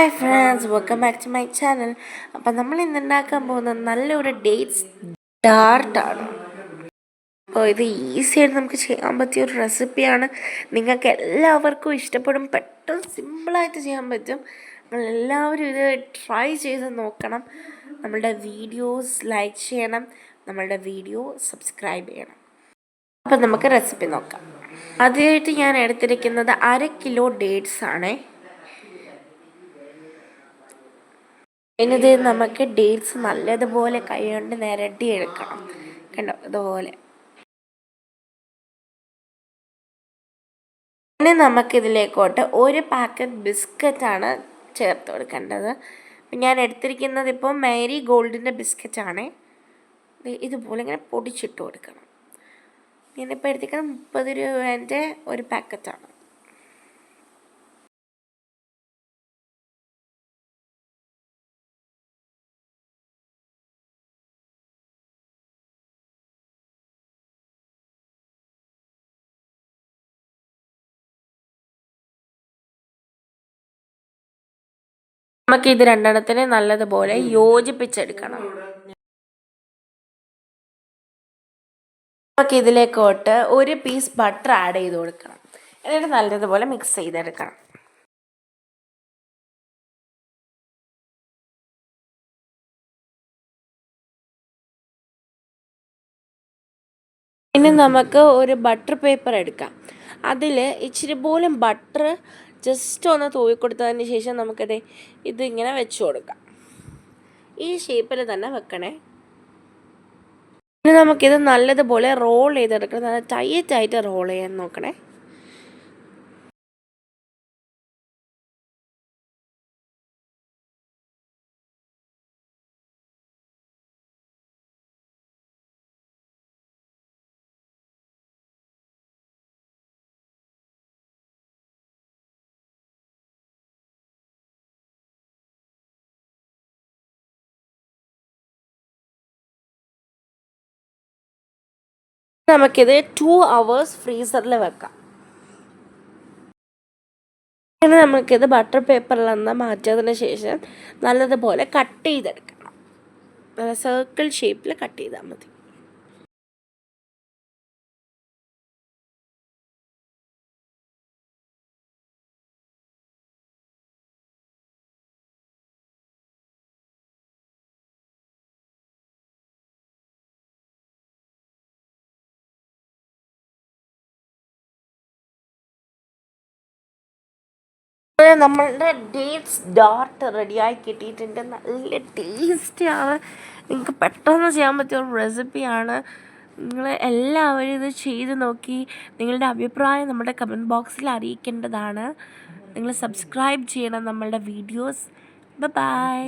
Hi friends, welcome back to my channel. അപ്പം നമ്മൾ ഇന്ന് ഉണ്ടാക്കാൻ പോകുന്ന നല്ലൊരു ഡേറ്റ്സ് ഡാർട്ടാണ്. അപ്പോൾ ഇത് ഈസി ആയിട്ട് നമുക്ക് ചെയ്യാൻ പറ്റിയ ഒരു റെസിപ്പിയാണ്. നിങ്ങൾക്ക് എല്ലാവർക്കും ഇഷ്ടപ്പെടും. പെട്ടെന്ന് സിമ്പിളായിട്ട് ചെയ്യാൻ പറ്റും. നിങ്ങളെല്ലാവരും ഇത് ട്രൈ ചെയ്ത് നോക്കണം. നമ്മളുടെ വീഡിയോസ് ലൈക്ക് ചെയ്യണം, നമ്മളുടെ വീഡിയോ സബ്സ്ക്രൈബ് ചെയ്യണം. അപ്പം നമുക്ക് റെസിപ്പി നോക്കാം. ആദ്യമായിട്ട് ഞാൻ എടുത്തിരിക്കുന്നത് 1/2 കിലോ ഡേറ്റ്സ് ആണ്. ഇനിത് നമുക്ക് ഡേറ്റ്സ് നല്ലതുപോലെ കൈ കൊണ്ട് നിരട്ടി എടുക്കണം. കണ്ടോ, ഇതുപോലെ. ഇനി നമുക്കിതിലേക്കോട്ട് 1 പാക്കറ്റ് ബിസ്ക്കറ്റാണ് ചേർത്ത് കൊടുക്കേണ്ടത്. ഞാൻ എടുത്തിരിക്കുന്നത് ഇപ്പോൾ മേരി ഗോൾഡിൻ്റെ ബിസ്ക്കറ്റാണ്. ഇതുപോലെ ഇങ്ങനെ പൊടിച്ചിട്ട് കൊടുക്കണം. ഞാനിപ്പോൾ എടുത്തിരിക്കുന്നത് 30 രൂപേൻ്റെ ഒരു പാക്കറ്റാണ്. നമുക്ക് ഇത് രണ്ടെണ്ണത്തിന് നല്ലതുപോലെ യോജിപ്പിച്ചെടുക്കണം. നമുക്ക് ഇതിലേക്കോട്ട് 1 പീസ് ബട്ടർ ആഡ് ചെയ്ത് കൊടുക്കണം. എന്നിട്ട് നല്ലതുപോലെ മിക്സ് ചെയ്തെടുക്കണം. ഇനി നമുക്ക് ഒരു ബട്ടർ പേപ്പർ എടുക്കാം. അതിൽ ഇച്ചിരി പോലും ബട്ടർ ജസ്റ്റ് ഒന്ന് തൂവി കൊടുത്തതിന് ശേഷം നമുക്കത് ഇതിങ്ങനെ വെച്ച് കൊടുക്കാം. ഈ ഷേപ്പിൽ തന്നെ വെക്കണേ. ഇനി നമുക്കിത് നല്ലതുപോലെ റോൾ ചെയ്തെടുക്കണം. നല്ല ടൈറ്റായിട്ട് റോൾ ചെയ്യാൻ നോക്കണേ. നമുക്കിത് 2 hours ഫ്രീസറിൽ വെക്കാം. ഇനി നമുക്കിത് ബട്ടർ പേപ്പറിൽ നിന്ന് മാറ്റിയതിന് ശേഷം നല്ലതുപോലെ കട്ട് ചെയ്തെടുക്കണം. സർക്കിൾ ഷേപ്പിൽ കട്ട് ചെയ്താൽ മതി. നമ്മളുടെ ഡേറ്റ്സ് ഡാർട്ട് റെഡിയായി കിട്ടിയിട്ടുണ്ട്. നല്ല ടേസ്റ്റിയാണ്. നിങ്ങൾക്ക് പെട്ടെന്ന് ചെയ്യാൻ പറ്റിയ ഒരു റെസിപ്പിയാണ്. നിങ്ങൾ എല്ലാവരും ഇത് ചെയ്ത് നോക്കി നിങ്ങളുടെ അഭിപ്രായം നമ്മുടെ കമൻറ്റ് ബോക്സിൽ അറിയിക്കേണ്ടതാണ്. നിങ്ങൾ സബ്സ്ക്രൈബ് ചെയ്യണം നമ്മളുടെ വീഡിയോസ്. ബൈ.